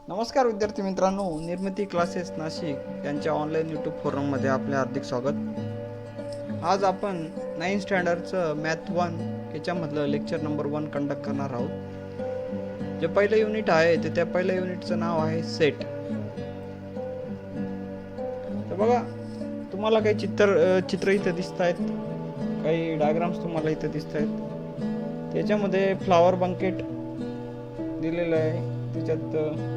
नमस्कार विद्यार्थी मित्रांनो, निर्मिती क्लासेस नाशिक यांच्या ऑनलाईन यूट्यूब फोरममध्ये आपले हार्दिक स्वागत. आज आपण 9th स्टँडर्डचं मॅथ 1 याच्यामधलं लेक्चर नंबर 1 कंडक्ट करणार आहोत. जे पहिलं युनिट आहे ते त्या पहिल्या युनिटचं नाव आहे सेट. तर बघा, तुम्हाला काही चित्र इथं दिसत आहेत, काही डायग्राम्स तुम्हाला इथं दिसत आहेत. त्याच्यामध्ये फ्लावर बंकेट दिलेलं आहे. त्याच्यात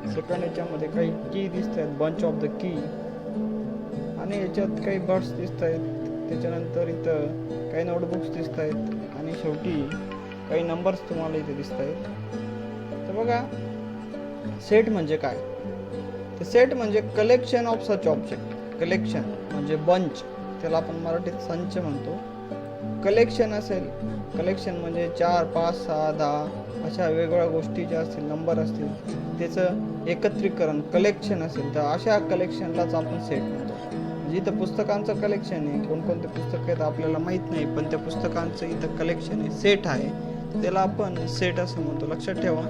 सेकंड याच्यामध्ये काही की दिसत आहेत, बंच ऑफ द की, आणि याच्यात काही बर्ड्स दिसत आहेत. त्याच्यानंतर इथं काही नोटबुक्स दिसत आहेत आणि शेवटी काही नंबर्स तुम्हाला इथे दिसत आहेत. तर बघा, सेट म्हणजे काय? तर सेट म्हणजे collection of such object. Collection म्हणजे बंच, त्याला आपण मराठीत संच म्हणतो. कलेक्शन असेल, कलेक्शन म्हणजे 4, 5, 6, 10 अशा वेगवेगळ्या गोष्टी ज्या असतील, नंबर असतील, त्याचं एकत्रीकरण कलेक्शन असेल, तर अशा कलेक्शनलाच आपण सेट म्हणतो. म्हणजे इथं पुस्तकांचं कलेक्शन आहे, कोणकोणते पुस्तक आहेत आपल्याला माहीत नाही, पण त्या पुस्तकांचं इथं कलेक्शन आहे, सेट आहे, त्याला आपण सेट असं म्हणतो. लक्षात ठेवा,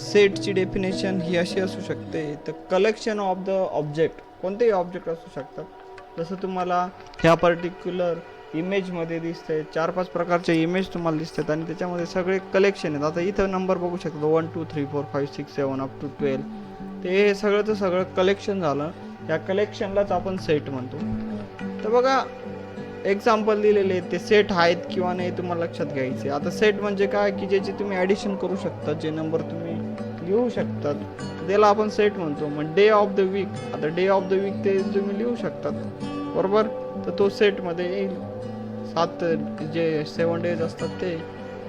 सेटची डेफिनेशन ही अशी असू शकते, तर कलेक्शन ऑफ द ऑब्जेक्ट, कोणतेही ऑब्जेक्ट असू शकतात. जसं तुम्हाला ह्या पर्टिक्युलर इमेजमध्ये दिसत आहेत, 4-5 प्रकारचे इमेज तुम्हाला दिसत आहेत आणि त्याच्यामध्ये सगळे कलेक्शन आहेत. आता इथं नंबर बघू शकतो 1 2 3 4 5 6 7 अप टू 12. ते सगळंचं सगळं कलेक्शन झालं. या कलेक्शनलाच आपण सेट म्हणतो. तर बघा, एक्झाम्पल दिलेले आहेत, ते सेट आहेत किंवा नाही तुम्हाला लक्षात घ्यायचे. आता सेट म्हणजे काय की ज्याची तुम्ही ॲडिशन करू शकता, जे नंबर तुम्ही लिहू शकतात, त्याला आपण सेट म्हणतो. मग डे ऑफ द वीक, आता डे ऑफ द वीक ते तुम्ही लिहू शकतात, बरोबर, तर तो सेटमध्ये येईल. 7 जे 7 डेज असतात ते,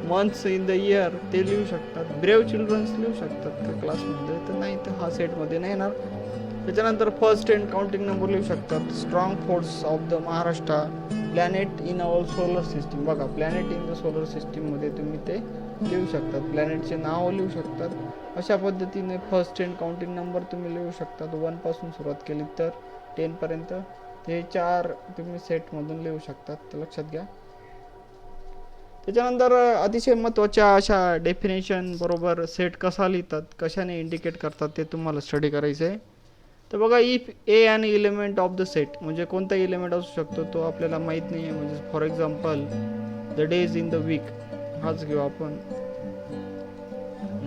मंथ्स इन द इयर ते लिहू शकतात, ब्रेव चिल्ड्रन्स लिहू शकतात का क्लासमध्ये, तर नाही, तर हा सेटमध्ये नाही येणार. त्याच्यानंतर फर्स्ट एंड काउंटिंग नंबर लिहू शकतात, strong force of the Maharashtra, planet in our solar system. बघा, प्लॅनेट इन द सोलर सिस्टीममध्ये तुम्ही ते लिहू शकतात, प्लॅनेटचे नाव लिहू शकतात. अशा पद्धतीने फर्स्ट एंड काउंटिंग नंबर तुम्ही लिहू शकतात. 1 पासून सुरुवात केली तर 10 पर्यंत, ते 4 तुम्ही सेटमधून लिहू शकतात, तर लक्षात घ्या. त्याच्यानंतर अतिशय महत्त्वाच्या अशा डेफिनेशन बरोबर सेट कसा लिहितात, कशाने इंडिकेट करतात, ते तुम्हाला स्टडी करायचं आहे. तर बघा, if A an element of the set, म्हणजे कोणता एलिमेंट असू शकतो तो आपल्याला माहीत नाही आहे. म्हणजे for example the days in the week, हाच घेऊ आपण.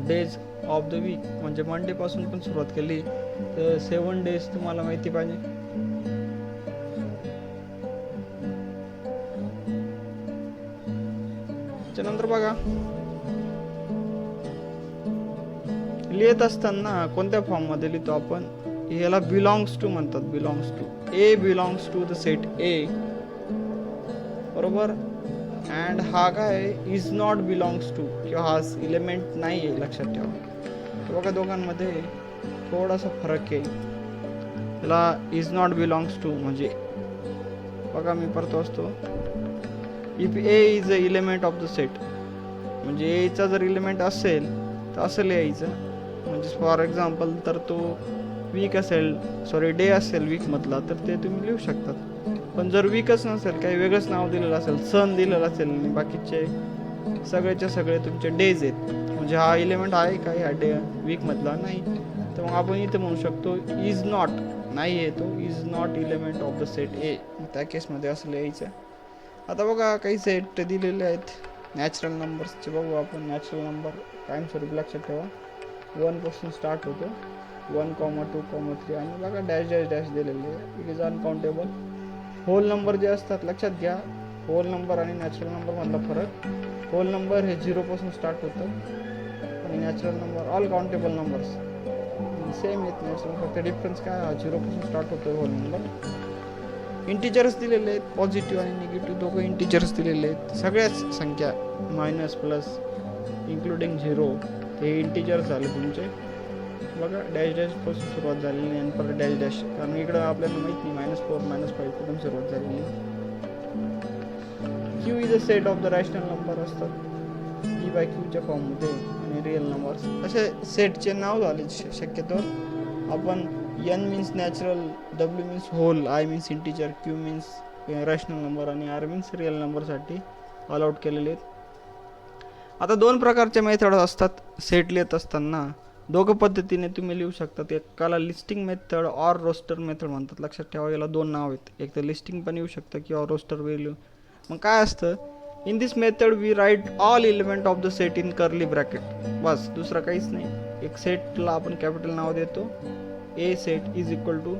डेज ऑफ द वीक म्हणजे मंडे पासून पण सुरुवात केली तर 7 डेज तुम्हाला माहिती पाहिजे. त्याच्यानंतर बघा, लिहित असताना कोणत्या फॉर्ममध्ये लिहितो आपण, याला बिलॉंग्स टू म्हणतात. Belongs to, A belongs to the set A, बरोबर. अँड हा काय, इज नॉट बिलॉंग्स टू, किंवा हा एलिमेंट नाही आहे, लक्षात ठेवा. बघा, दोघांमध्ये थोडासा फरक आहे. त्याला इज नॉट बिलॉंग्स टू म्हणजे, बघा मी परत असतो, if A is a element of the set, म्हणजे एचा जर एलिमेंट असेल तर असं लिहायचं. म्हणजे फॉर एक्झाम्पल, तर तो वीक असेल, सॉरी डे असेल वीकमधला, तर ते तुम्ही लिहू शकतात. पण जर वीकच नसेल, काही वेगळंच नाव दिलेलं असेल, सन दिलेलं असेल आणि बाकीचे सगळेच्या सगळे तुमचे डेज आहेत, म्हणजे हा एलिमेंट आहे का ह्या डे वीकमधला, नाही, तर मग आपण इथे म्हणू शकतो इज नॉट, नाही आहे तो, is not element of the set ए, त्या केसमध्ये असं लिहायचं. आता बघा, काही सेट दिलेले आहेत नॅचरल नंबर्सचे. बघू आपण नॅचरल नंबर कायमस्वरूपी लक्षात ठेवा. 1 पासून स्टार्ट होतो, 1, 2, 3, आणि बघा डॅश डॅश डॅश दिलेले आहे. It is uncountable. Whole number जे असतात, लक्षात घ्या, होल नंबर आणि नॅचरल नंबरमधला फरक. होल नंबर हे 0 पासून स्टार्ट होतं आणि natural number all countable numbers same येत नॅचरल, फक्त डिफरन्स काय, हा 0 पासून स्टार्ट होतो होल नंबर. इंटिजर्स दिलेले आहेत, पॉझिटिव्ह आणि निगेटिव्ह दोघं इंटिजर्स दिलेले आहेत. सगळ्याच संख्या मायनस प्लस इन्क्लुडिंग 0 हे इंटिजर्स झाले तुमचे. बघा, डॅश डॅश पासून सुरुवात झालेली आणि परत डॅश डॅश, कारण इकडं आपल्याला माहिती नाही -4 -5 कुठून सुरुवात झालेली. Q is a set of the rational number असतात ई बाय क्यूच्या फॉर्ममध्ये, आणि रिअल नंबर्स असे सेटचे नाव झाले शक्यतो. आपण N means natural, W means whole, I means integer, Q means rational number आणि आर मीन्स रिअल नंबरसाठी ऑल आउट केलेले आहेत. आता 2 प्रकारचे मेथड असतात सेट लिहित असताना. दोघं पद्धतीने तुम्ही लिहू शकतात. एकाला listing method or roster method म्हणतात. लक्षात ठेवा, याला दोन नाव आहेत. एक तर लिस्टिंग पण येऊ शकतं किंवा रोस्टर व्हॅल्यू. मग काय असतं, in this method we write all element of the set in curly bracket. बस दुसरं काहीच नाही. एक सेटला आपण कॅपिटल नाव देतो, A set is equal to,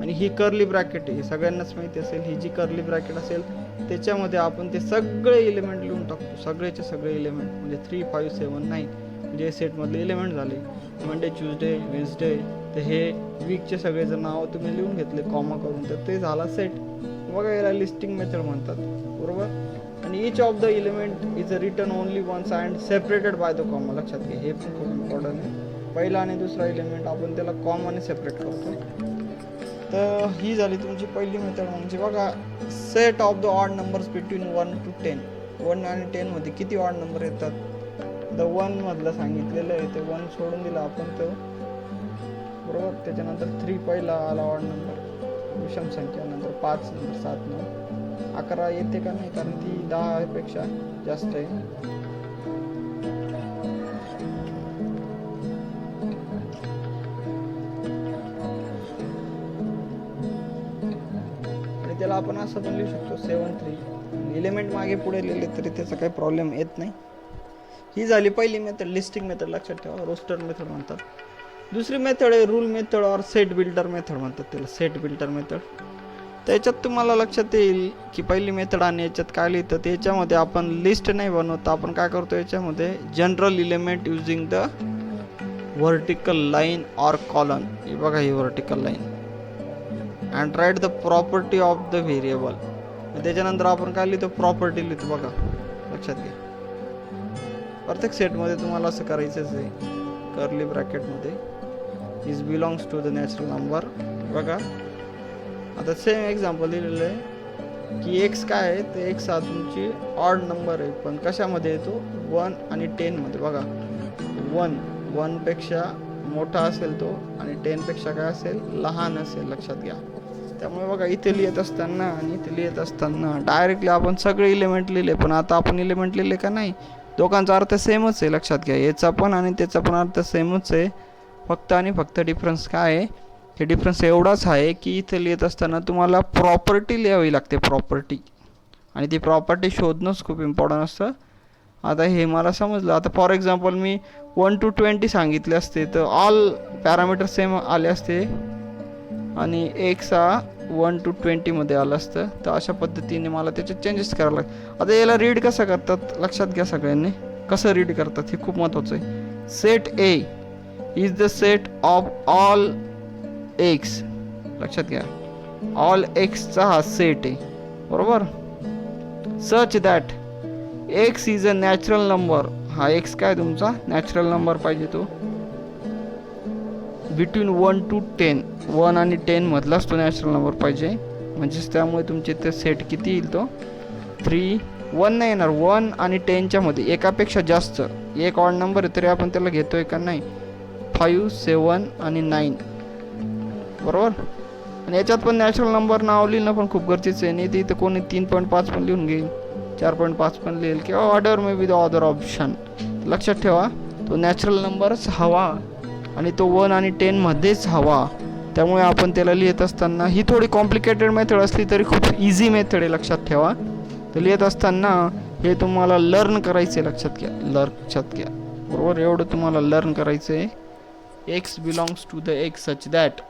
आणि ही कर्ली ब्रॅकेट आहे, सगळ्यांनाच माहिती असेल. ही जी कर्ली ब्रॅकेट असेल त्याच्यामध्ये आपण ते सगळे एलिमेंट लिहून टाकतो, सगळेचे सगळे एलिमेंट, म्हणजे 3, 5, 7, 9 म्हणजे सेटमधले एलिमेंट झाले. मंडे, ट्यूजडे, वेन्सडे, तर हे वीकचे सगळे जर नाव तुम्ही लिहून घेतले कॉमा करून, तर ते झाला सेट. बघा, याला लिस्टिंग मेथड म्हणतात, बरोबर. आणि each of the element is written only once and separated by the comma. लक्षात घ्या, हे पण खूप इम्पॉर्टंट आहे. पहिला आणि दुसरा एलिमेंट आपण त्याला कॉमाने सेपरेट करतो. तर ही झाली तुमची पहिली मेथड. म्हणजे बघा, set of the odd numbers between 1 to 10. 1 आणि 10 मध्ये किती ऑड नंबर येतात, द 1 मधलं सांगितलेलं आहे, ते 1 सोडून दिला आपण तो, बरोबर. त्याच्यानंतर 3 पहिला आला ऑड नंबर, विषम संख्या, नंतर 5, नंतर 7, 9, 11 येते का नाही, कारण ती 10 पेक्षा जास्त आहे. त्याला आपण असं पण लिहू शकतो 7, 3. एलिमेंट मागे पुढे लिहिले तरी त्याचा काही प्रॉब्लेम येत नाही. ही झाली पहिली मेथड, लिस्टिंग मेथड. लक्षात ठेवा, रोस्टर मेथड म्हणतात. दुसरी मेथड आहे रूल मेथड और सेट बिल्डर मेथड म्हणतात त्याला, सेट बिल्डर मेथड. त्याच्यात तुम्हाला लक्षात येईल की पहिली मेथड आणि याच्यात काय लिहितं, त्याच्यामध्ये आपण लिस्ट नाही बनवत. आपण काय करतो, याच्यामध्ये general element using the vertical line or colon. हे बघा, ही vertical line, and write the property of the variable. त्याच्यानंतर आपण काय लिहितो, प्रॉपर्टी लिहितो. बघा, लक्षात घ्या, प्रत्येक सेटमध्ये तुम्हाला असं करायचंच आहे. कर्ली ब्रॅकेटमध्ये is belongs to the natural number. बघा, आता सेम एक्झाम्पल दिलेलं आहे की एक्स काय आहे, तर एक्स हा तुमची ऑड नंबर आहे, पण कशामध्ये येतो, 1 आणि 10 मध्ये. बघा, 1 पेक्षा मोठा असेल तो, आणि 10 पेक्षा काय असेल, लहान असेल. लक्षात घ्या. त्यामुळे बघा, इथे लिहित असताना आणि इथे लिहित असताना डायरेक्टली आपण सगळे एलिमेंट लिहिले, पण आता आपण एलिमेंट लिहिले का नाही, दोघांचा अर्थ सेमच आहे. लक्षात घ्या, याचा पण आणि त्याचा पण अर्थ सेमच आहे. फक्त आणि फक्त डिफरन्स काय आहे, हे डिफरन्स एवढाच आहे की इथे लिहित असताना तुम्हाला प्रॉपर्टी लिहावी लागते, प्रॉपर्टी. आणि ती प्रॉपर्टी शोधणंच खूप इम्पॉर्टंट असतं. आता हे मला समजलं. आता फॉर एक्झाम्पल मी 1 to 20 सांगितले असते, तर ऑल पॅरामीटर सेम आले असते, आणि एक्स हा 1 to 20 मध्ये आलं असतं. तर अशा पद्धतीने मला त्याच्यात चेंजेस करावं लागतं. आता याला रीड कसं करतात, लक्षात घ्या सगळ्यांनी, कसं रीड करतात हे खूप महत्त्वाचं आहे. Set A is the set of all x. लक्षात घ्या, ऑल एक्सचा हा सेट आहे, बरोबर. सच that X is a natural number. हा एक्स काय तुमचा नॅचरल नंबर पाहिजे, तो बिटवीन 1 to 10. 1 आणि 10 मधलाच तो नॅचरल नंबर पाहिजे. म्हणजेच त्यामुळे तुमचे ते सेट किती येईल, तो 3, 1 नाही येणार, 1 आणि 10च्या मध्ये एकापेक्षा जास्त एक ऑड नंबर आहे तरी आपण त्याला घेतोय का नाही, 5, 7 आणि 9, बरोबर. आणि याच्यात पण नॅचरल नंबर नाव लिहिणं पण खूप गरजेचं आहे. नाही इथं कोणी 3.5 पण लिहून घेईल, 4.5 पण लिहिल, किंवा order may be the other option. लक्षात ठेवा, तो नॅचरल नंबरच हवा, आणि तो 1 आणि 10 मध्येच हवा. त्यामुळे आपण त्याला लिहित असताना, ही थोडी कॉम्प्लिकेटेड मेथड असली तरी खूप इझी मेथड आहे. लक्षात ठेवा, तर लिहित असताना हे तुम्हाला लर्न करायचं आहे. लक्षात घ्या, बरोबर. एवढं तुम्हाला लर्न करायचं आहे. X belongs to the X such that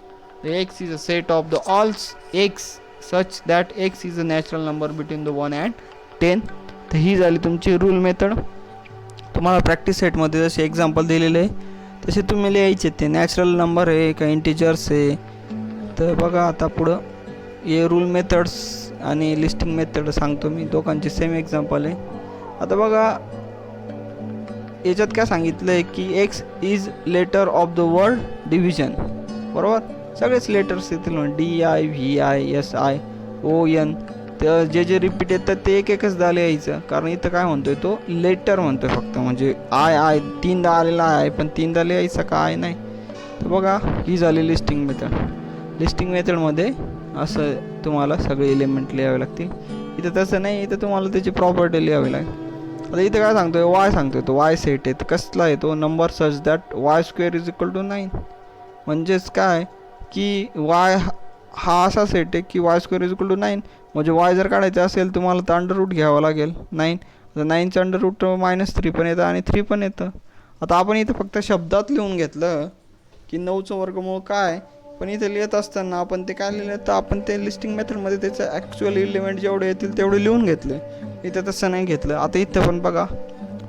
the X is a set of the all X such that X is a natural number between the 1 and 10. तर ही झाली तुमची रूल मेथड. तुम्हाला प्रॅक्टिस सेटमध्ये जसे एक्झाम्पल दिलेले आहे तसे तुम्ही लिहायचे. ते नॅचरल नंबर आहे का इंटिजर्स आहे. तर बघा, आता पुढं हे रूल मेथड्स आणि लिस्टिंग मेथड सांगतो मी, दोघांचे सेम एक्झाम्पल आहे. आता बघा, याच्यात काय सांगितलं आहे की X is letter of the word division, बरोबर. सगळेच लेटर्स येतील, DI, VI, SI, ON. तर जे रिपीट येतात ते एक एकच दा लिहायचं, कारण इथं काय म्हणतोय, तो लेटर म्हणतोय फक्त. म्हणजे आय 3दा आलेला आहे, पण 3दा लिहायचं का आय नाही. तर बघा, ही झाली लिस्टिंग मेथड. लिस्टिंग मेथडमध्ये असं तुम्हाला सगळे एलिमेंट लिहावे लागतील. इथं तसं नाही, इथं तुम्हाला त्याची प्रॉपर्टी लिहावी लागेल. आता इथे काय सांगतोय, वाय सांगतोय, तो वाय सेट आहे. तर कसला आहे तो, number such that Y square is equal to 9. म्हणजेच काय की वाय हा असा सेट आहे की Y square is equal to 9. म्हणजे वाय जर काढायचं असेल तुम्हाला तर अंडर रूट घ्यावं लागेल 9. तर 9चं अंडर रूट -3 पण येतं आणि 3 पण येतं. आता आपण इथं फक्त शब्दात लिहून घेतलं की 9चं वर्गमूळ काय, पण इथे लिहित असताना आपण ते काय लिहिलं, तर आपण ते लिस्टिंग मेथडमध्ये त्याचं ॲक्च्युअल एलिमेंट जेवढे येतील तेवढे लिहून घेतले. इथं तसं नाही घेतलं. आता इथं पण बघा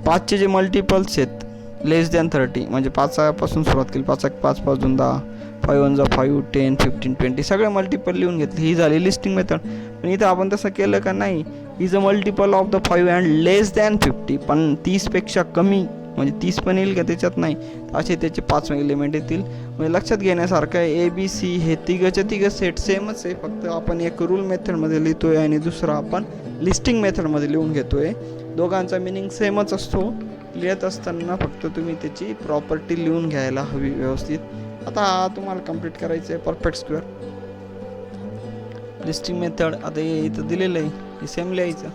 5चे जे मल्टिपल्स आहेत लेस दॅन 30, म्हणजे 5पासून सुरुवात केली, 5 1 5 5 2 10, 5 1 5 10 15 20 सगळे मल्टिपल लिहून घेतले. ही झाली लिस्टिंग मेथड. पण इथं आपण तसं केलं का नाही, is a multiple of the 5 and less than 50, पण 30पेक्षा कमी, म्हणजे 30 पण येईल का त्याच्यात, नाही, असे त्याचे 5 एलिमेंट येतील. म्हणजे लक्षात घेण्यासारखं आहे, ABC हे तिघं सेट सेमच आहे, फक्त आपण एक रूल मेथडमध्ये लिहितोय आणि दुसरा आपण लिस्टिंग मेथडमध्ये लिहून घेतोय. दोघांचा मिनिंग सेमच असतो. लिहित असताना फक्त तुम्ही त्याची प्रॉपर्टी लिहून घ्यायला हवी व्यवस्थित. आता तुम्हाला कंप्लीट करायचं आहे परफेक्ट स्क्वेअर लिस्टिंग मेथड. आता हे इथं दिलेलं आहे, हे सेम लिहायचं.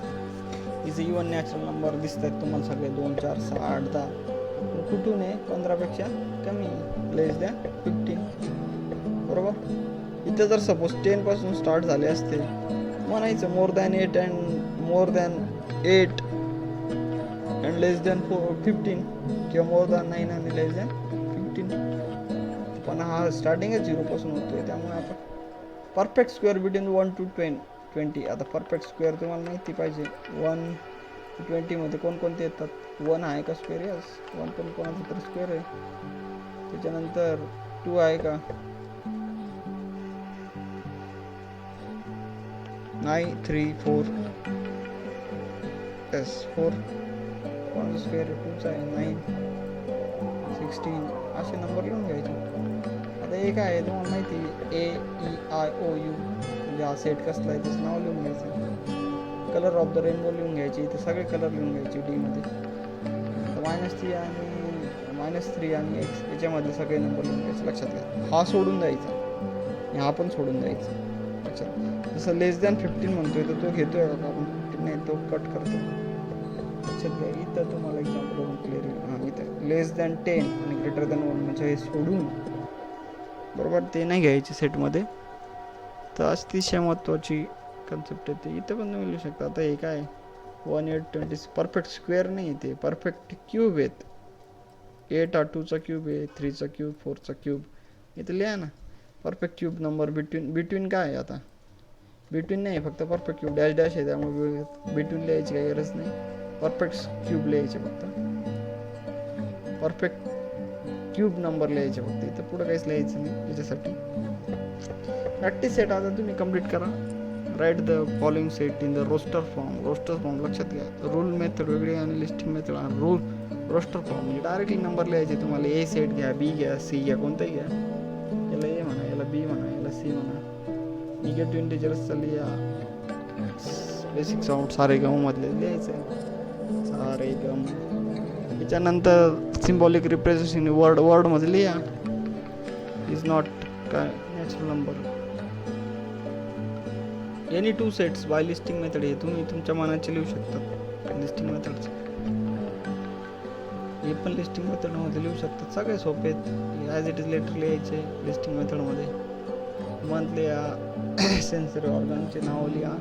इथं इवन नॅचरल नंबर दिसत आहेत तुम्हाला सगळे, 2 4 6 8 10. कुठून आहे, 15पेक्षा कमी, लेस दॅन 15, बरोबर. इथं जर सपोज 10पासून स्टार्ट झाले असते, म्हणायचं more than 8 and less than 15, किंवा मोर दॅन 9 आणि लेस दॅन 15. पण हा स्टार्टिंगच 0पासून होतोय, त्यामुळे आपण परफेक्ट स्क्वेअर बिटवीन 1 to 20. आता परफेक्ट स्क्वेअर तुम्हाला माहिती पाहिजे, 1 to 20मध्ये कोणकोणते येतात. 1 आहे का स्क्वेअर, यस 1 पण कोणाचा तरी स्क्वेअर आहे. त्याच्यानंतर 2 आहे का, नाही 3 4, यस 4 कोणाचा स्क्वेअर आहे, 2चा आहे, 9 16, असे नंबर लिहून घ्यायचे. आता एक आहे तुम्हाला माहिती, AEIOU, म्हणजे हा सेट कसला आहे त्याचं नाव लिहून घ्यायचं. कलर ऑफ द रेनबो लिहून घ्यायची, इथे सगळे कलर लिहून घ्यायचे डीमध्ये. -3 आणि X याच्यामध्ये सगळे नंबर लिहून घ्यायचे. लक्षात घ्या, हा सोडून द्यायचा आणि हा पण सोडून द्यायचा. लक्षात, जसं लेस दॅन 15 म्हणतोय तर तो घेतोय का आपण, 15 नाही, तो कट करतो. लक्षात घ्या, इथं तुम्हाला एक्झाम्पल वरून क्लिअर येईल. हां, इथं लेस दॅन 10 आणि ग्रेटर दॅन 1 म्हणजे हे सोडून, बरोबर, ते नाही घ्यायचे सेटमध्ये. तर अतिशय महत्त्वाची कन्सेप्ट आहे ते. इथं पण तुम्ही लिहू शकता. आता हे काय 1 8 20 परफेक्ट स्क्वेअर नाही, ते परफेक्ट क्यूब आहेत. 8 हा 2चा क्यूब आहे, 3चा क्यूब, 4चा क्यूब. इथं लिहा ना परफेक्ट क्यूब नंबर. बिटवीन काय आहे, आता बिटवीन नाही, फक्त परफेक्ट क्यूब डॅश डॅश आहे, त्यामुळे बिटवीन लिहायची काही गरज नाही. परफेक्ट क्यूब लिहायचे फक्त, परफेक्ट क्यूब नंबर लिहायचे फक्त, इथं पुढं काहीच लिहायचं नाही. याच्यासाठी प्रॅक्टिस सेट आता तुम्ही कंप्लीट करा. Write the following set in the roster form. लक्षात घ्या, रूल मेथड वेगळी आणि लिस्टिंग मेथड आणि रोस्टर फॉर्म म्हणजे डायरेक्टली नंबर लिहायचे तुम्हाला. A सेट घ्या, B घ्या, C घ्या, कोणताही घ्या. याला A म्हणा, याला B म्हणा, याला C म्हणा. निगेटिव्ह इंटिजर्सचा लिहा, बेसिक साऊंड सारे गममधले लिहायचं, सारे गम. त्याच्यानंतर सिम्बॉलिक रिप्रेझेंटेशन वर्डमध्ये लिहा, इज नॉट काय natural number. Any 2 sets by listing method. हे तुम्ही तुमच्या मनाचे लिहू शकता लिस्टिंग मेथडचे. हे पण लिस्टिंग मेथडमध्ये लिहू शकतात, सगळे सोपे आहेत. ॲज इट इज लेटर लिहायचे लिस्टिंग मेथडमध्ये. मंथ लिहा, सेन्सरी ऑर्गनचे नाव लिहा,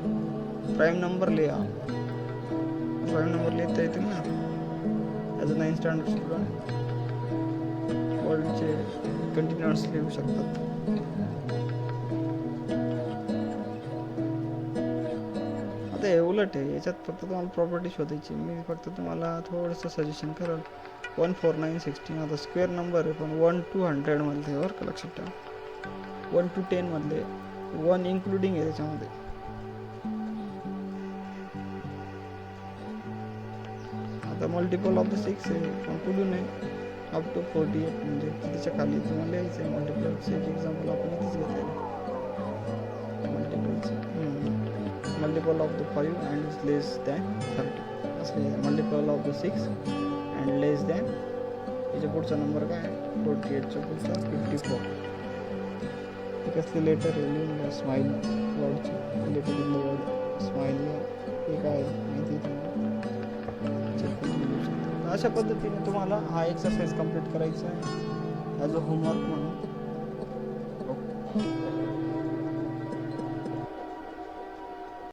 प्राईम नंबर लिहा. प्राईम नंबर लिहिता येतील ना as a 9th standard student. वर्ल्डचे कंटिन्युअस लिहू शकतात. आता हे उलट आहे, याच्यात फक्त तुम्हाला प्रॉपर्टी शोधायची. मी फक्त तुम्हाला थोडंसं सजेशन करेल. 1 4 9 16 आता स्क्वेअर नंबर आहे, पण 1 to 100 मधले, बरं का, लक्षात ठेवा. 1 to 10 मधले 1 इन्क्लुडिंग आहे त्याच्यामध्ये. आता मल्टिपल ऑफ द 6 आहे, पण कुठून आहे, अप टू 48 म्हणजे त्याच्या खाली तुम्हाला लिहायचं आहे. मल्टिपलचे एक एक्झाम्पल आपण इथेच घेतलेलं. Multiple of the 5 and is less than 30 असं. Multiple of the 6 and less than, याच्या पुढचा नंबर काय आहे, 48च्या पुढचा 54. हे कसले लेटर आहे, लिहून घ्या. स्माईल वर्डची letter in the word smile. हे काय माहिती तुम्हाला, अशा पद्धतीने तुम्हाला हा एक्सरसाइज कंप्लीट करायचा आहे ॲज अ होमवर्क म्हणून. ओके.